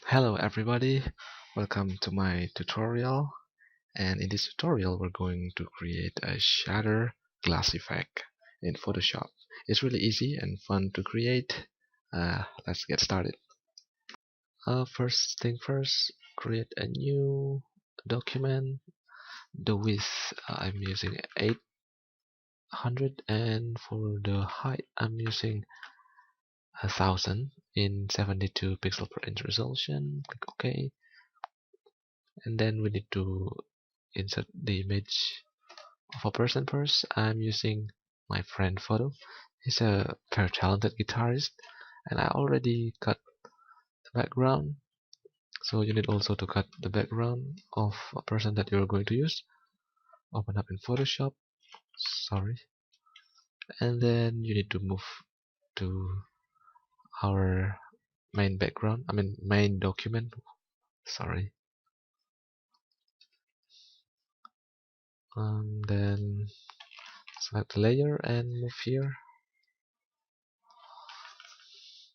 Hello everybody, welcome to my tutorial, and in this tutorial we're going to create a shatter glass effect in Photoshop. It's really easy and fun to create. Let's get started. First thing first, create a new document. The width I'm using 800, and for the height I'm using 1000 in 72 pixel per inch resolution. Click OK, and then we need to insert the image of a person first. I'm using my friend photo. He's a very talented guitarist, and I already cut the background. So you need also to cut the background of a person that you're going to use. Open up in Photoshop, sorry, and then you need to move to our main background, main document, sorry. Then select the layer and move here.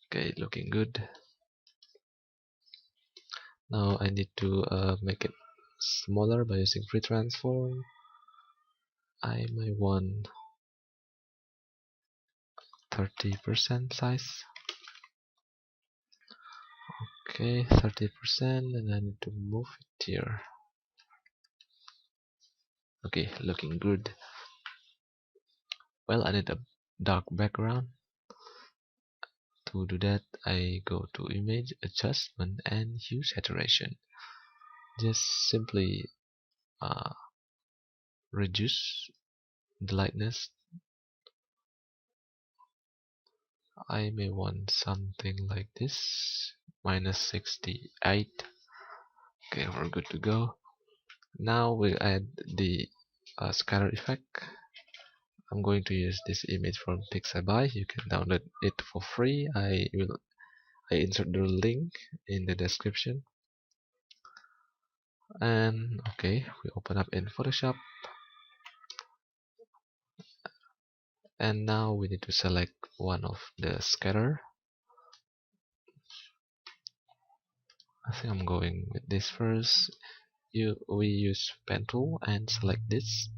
Okay, looking good. Now I need to make it smaller by using free transform. I might want 30% size. Okay, 30%, and I need to move it here. Okay, looking good. Well, I need a dark background. To do that, I go to image adjustment and hue saturation. Just simply reduce the lightness. I may want something like this, -68. Okay, we're good to go. Now we add the scatter effect. I'm going to use this image from Pixabay. You can download it for free. I insert the link in the description. And okay, we open up in Photoshop, and now we need to select one of the scatter. I think I'm going with this first. We use pen tool and select this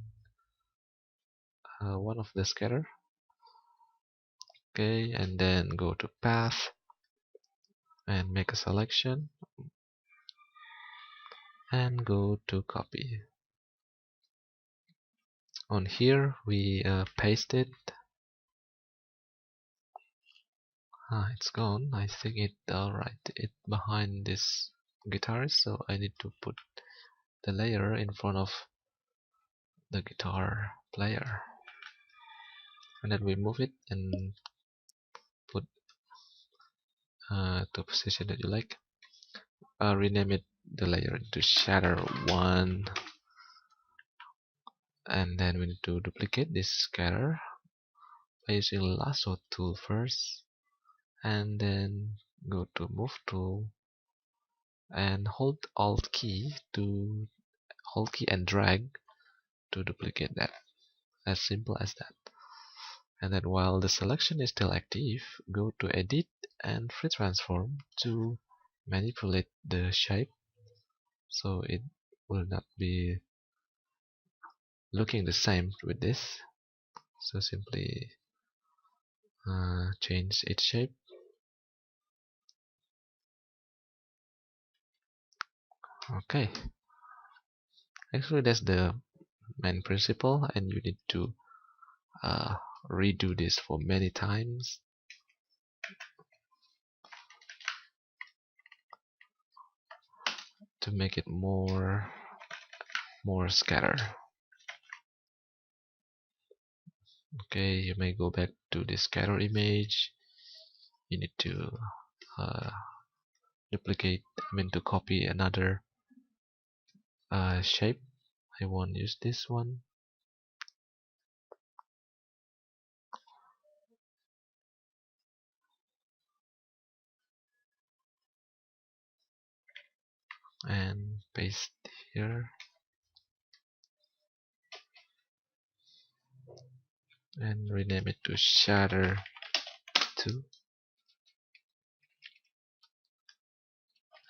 one of the scatter. Okay, and then go to path and make a selection and go to copy. On here we paste it. It's gone. I think it alright. It behind this guitarist, so I need to put the layer in front of the guitar player, and then we move it and put to a position that you like. Rename it the layer into shatter 1, and then we need to duplicate this scatter by using lasso tool first, and then go to move tool and hold alt key and drag to duplicate that. As simple as that. And then while the selection is still active, go to edit and free transform to manipulate the shape so it will not be looking the same with this. So simply change its shape. Okay, actually that's the main principle, and you need to redo this for many times to make it more scatter. Okay, you may go back to the scatter image. You need to duplicate, to copy another shape. I won't use this one. And paste here, and rename it to shatter 2,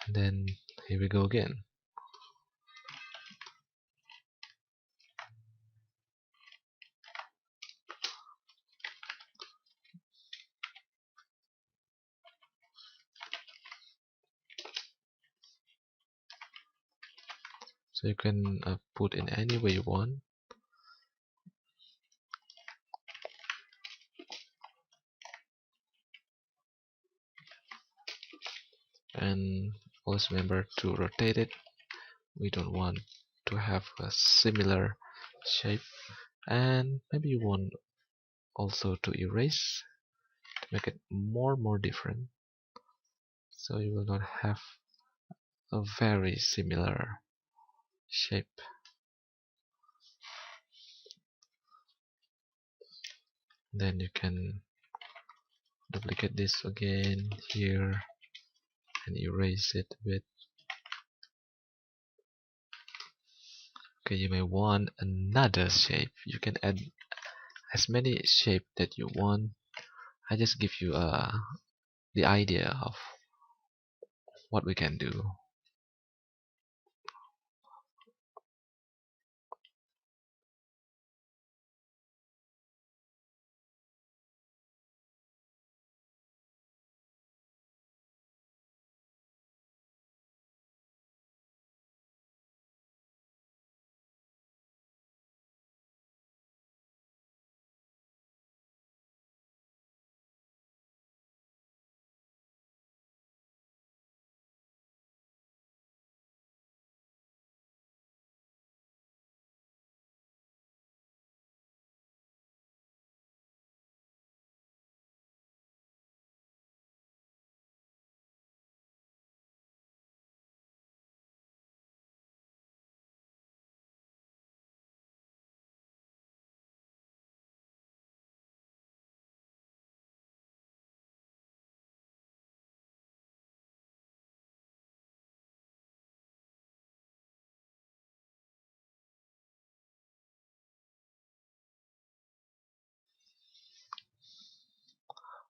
Then here we go again. So you can put in any way you want. And always remember to rotate it. We don't want to have a similar shape. And maybe you want also to erase to make it more different, so you will not have a very similar shape. Then you can duplicate this again here and erase it a bit. Okay, you may want another shape. You can add as many shape that you want. I just give you the idea of what we can do.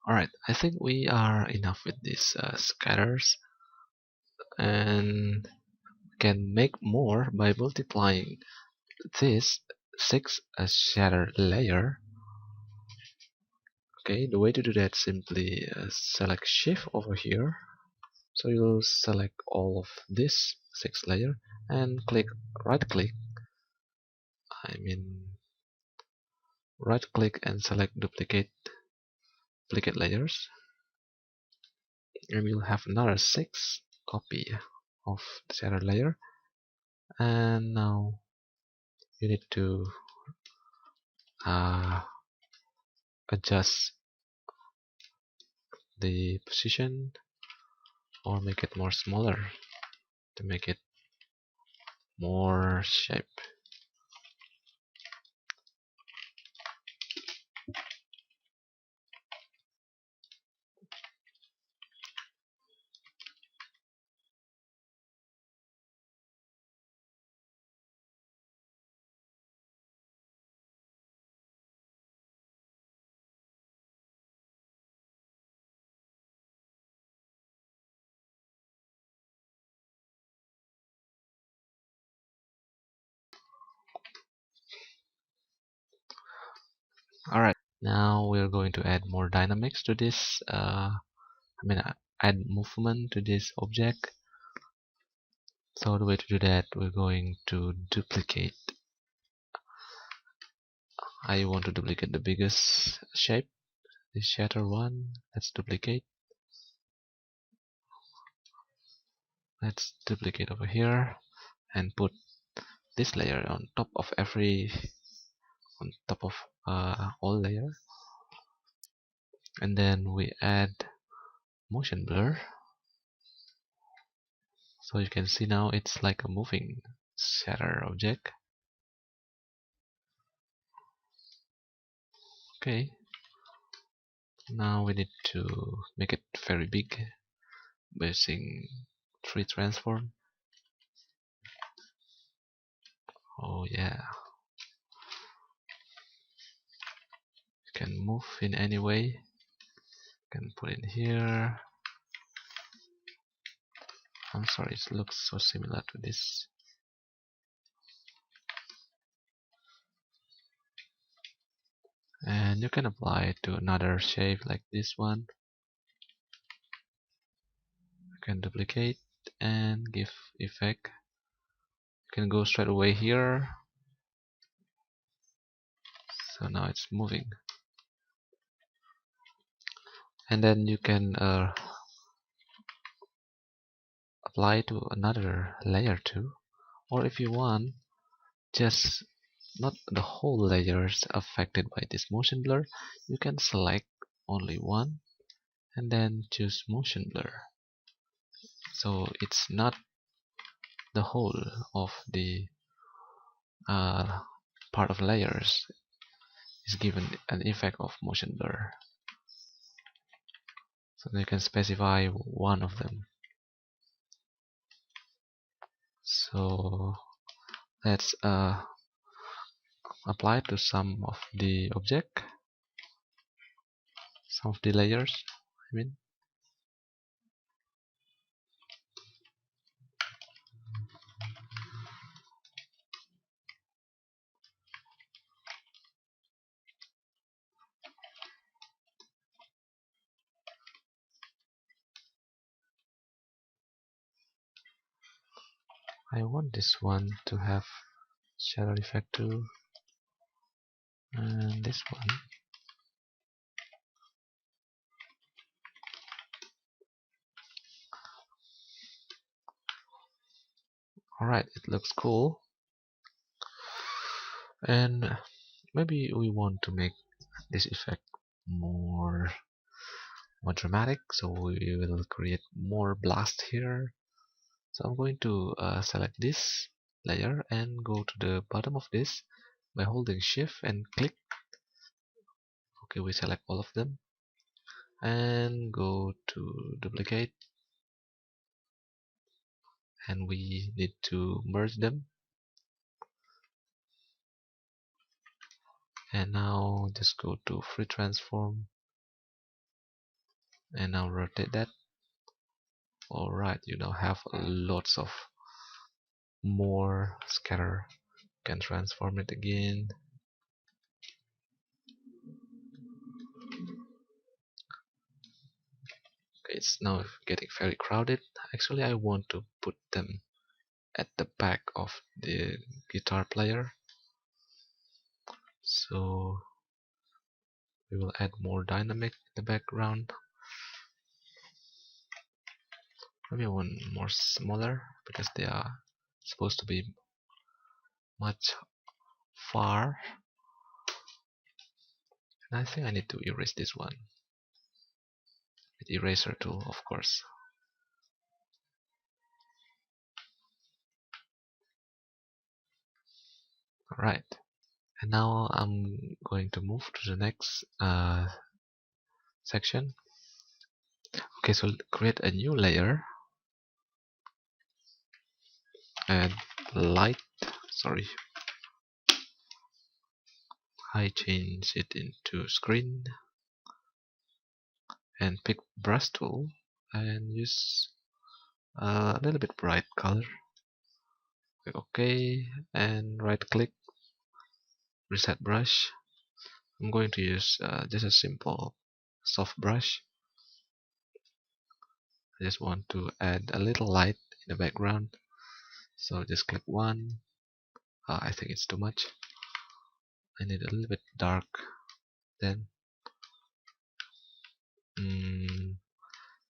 Alright, I think we are enough with these scatters, and can make more by multiplying this 6 shader layer. Okay, the way to do that, simply select shift over here. So you'll select all of this 6 layer and right click I mean right click and select duplicate layers, and we'll have another 6 copy of the shader layer. And now you need to adjust the position or make it more smaller to make it more shape. Alright, now we're going to add more dynamics to this add movement to this object. So the way to do that, we're going to duplicate. I want to duplicate the biggest shape, the shatter one. Let's duplicate. Let's duplicate over here and put this layer on top of all layer. And then we add motion blur. So you can see now it's like a moving shatter object. Okay. Now we need to make it very big by using 3 transform. Oh yeah. You can move in any way. You can put in here I'm sorry, it looks so similar to this. And you can apply it to another shape like this one. You can duplicate and give effect. You can go straight away here. So now it's moving. And then you can apply to another layer too. Or if you want, just not the whole layers affected by this motion blur, you can select only one and then choose motion blur. So it's not the whole of the part of layers is given an effect of motion blur. So you can specify one of them. So let's apply to some of the object, some of the layers, I mean. I want this one to have shadow effect too, and this one. Alright, it looks cool. And maybe we want to make this effect more dramatic, so we will create more blast here. So I'm going to select this layer and go to the bottom of this by holding shift and click. Okay, we select all of them and go to duplicate, and we need to merge them. And now just go to free transform and now rotate that. Alright, you now have lots of more scatter. You can transform it again. Okay, it's now getting very crowded. Actually, I want to put them at the back of the guitar player. So we will add more dynamic in the background. Maybe one more smaller because they are supposed to be much far. And I think I need to erase this one with eraser tool, of course. Alright, and now I'm going to move to the next section. Okay, so create a new layer, add light, sorry, I change it into screen and pick brush tool and use a little bit bright color. Click OK and right click, reset brush. I'm going to use just a simple soft brush. I just want to add a little light in the background, so just click one. I think it's too much. I need a little bit dark. Then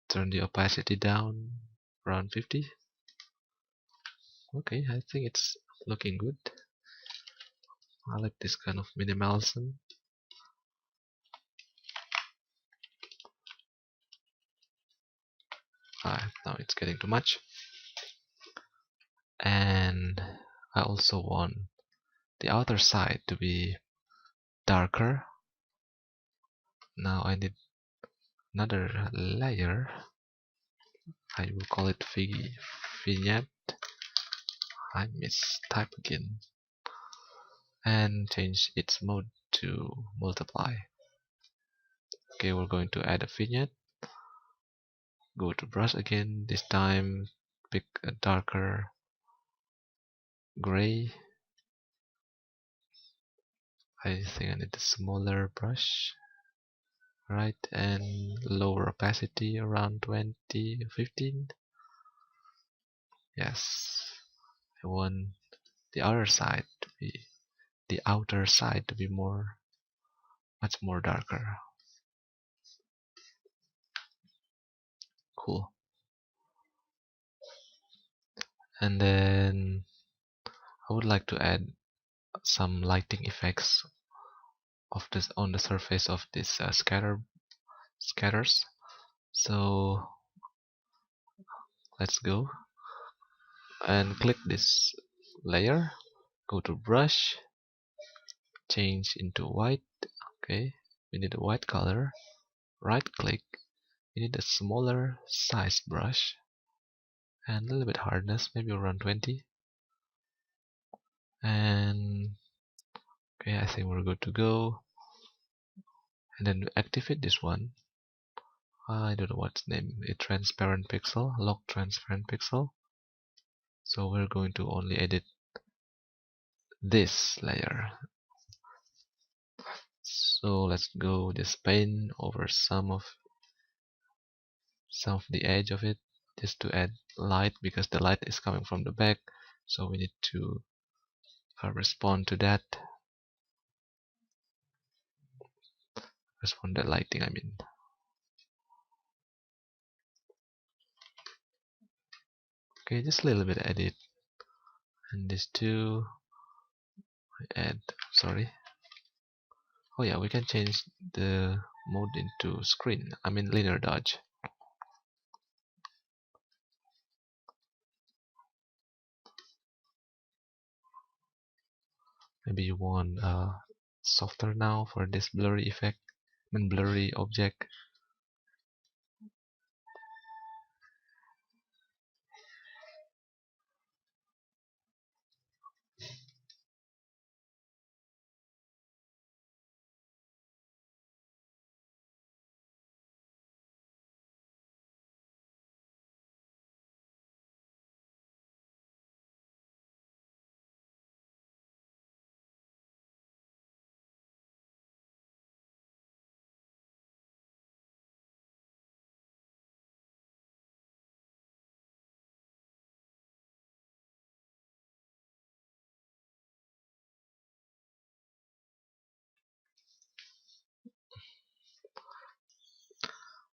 turn the opacity down around 50. Okay, I think it's looking good. I like this kind of minimalism. Now it's getting too much. And I also want the outer side to be darker. Now I need another layer. I will call it vignette. I mistype again. And change its mode to multiply. Okay, we're going to add a vignette. Go to brush again, this time pick a darker gray. I think I need a smaller brush, right, and lower opacity around 20, 15. Yes, I want the other side to be, the outer side to be much more darker. Cool. And then I would like to add some lighting effects of this on the surface of this scatters. So let's go and click this layer, go to brush, change into white. Okay, we need a white color. Right click, we need a smaller size brush and a little bit hardness, maybe around 20. And okay, I think we're good to go. And then activate this one. I don't know what's the name. A transparent pixel, lock transparent pixel. So we're going to only edit this layer. So let's go just paint over some of the edge of it, just to add light, because the light is coming from the back. So we need to respond to that. Respond to that lighting, I mean. Okay, just a little bit edit. And these two, add, sorry. Oh yeah, we can change the mode into screen, I mean linear dodge. Maybe you want softer now for this blurry effect, I mean blurry object.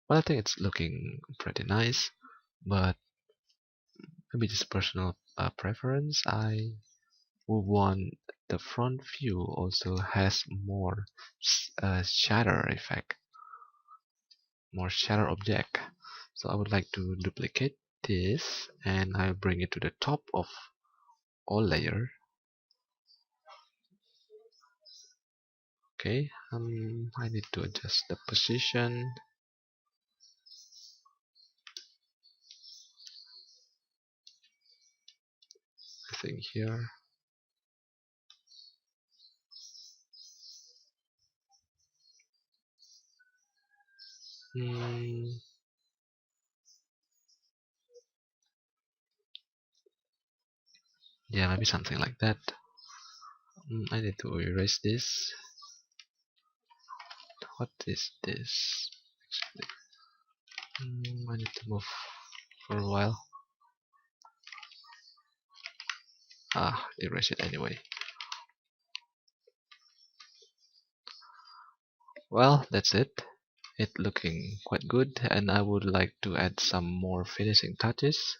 Well, I think it's looking pretty nice, but maybe just personal preference. I would want the front view also has more shadow effect, more shadow object. So I would like to duplicate this and I bring it to the top of all layer. Okay, I need to adjust the position. I think here. Yeah, maybe something like that. I need to erase this. What is this? Actually, I need to move for a while. Erase it anyway. Well, that's it. It looking quite good, and I would like to add some more finishing touches.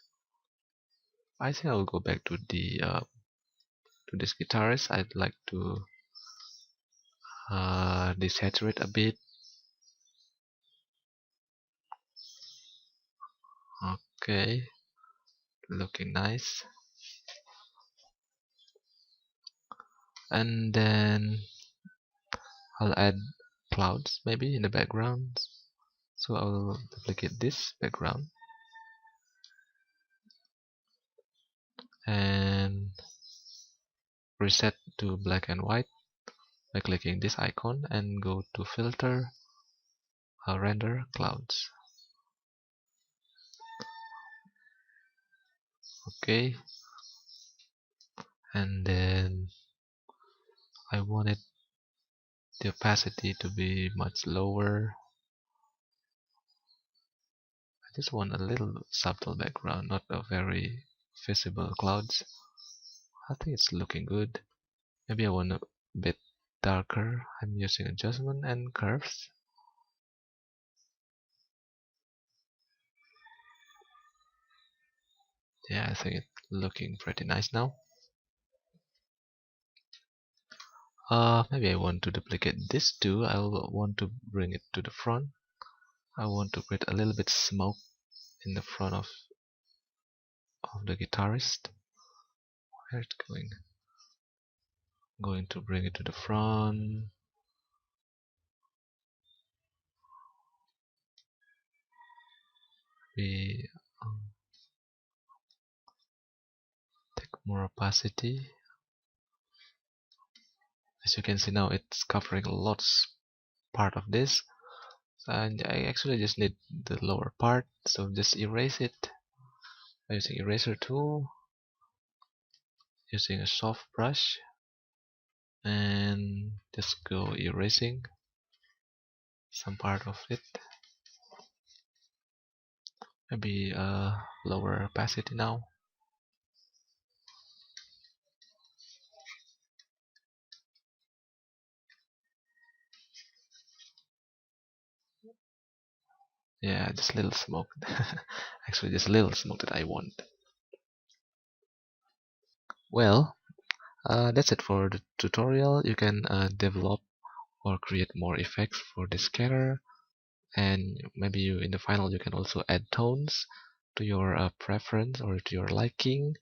I think I will go back to the to this guitarist. I'd like to desaturate a bit. Okay, looking nice. And then I'll add clouds maybe in the background. So I'll duplicate this background and reset to black and white by clicking this icon and go to filter, render clouds. Okay, and then I wanted the opacity to be much lower. I just want a little subtle background, not a very visible clouds. I think it's looking good. Maybe I want a bit darker. I'm using adjustment and curves. Yeah, I think it's looking pretty nice now. Maybe I want to duplicate this too. I will want to bring it to the front. I want to create a little bit smoke in the front of the guitarist. Where it's going? Going to bring it to the front. We take more opacity. As you can see now, it's covering lots part of this, and I actually just need the lower part, so just erase it by using eraser tool, using a soft brush, and just go erasing some part of it. Maybe lower opacity now. Yeah, just a little smoke. Actually, just a little smoke that I want. Well, that's it for the tutorial. You can develop or create more effects for the scatter, and maybe in the final you can also add tones to your preference or to your liking.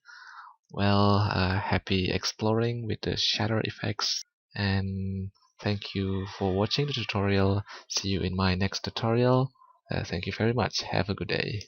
Well, happy exploring with the shadow effects, and thank you for watching the tutorial. See you in my next tutorial. Thank you very much. Have a good day.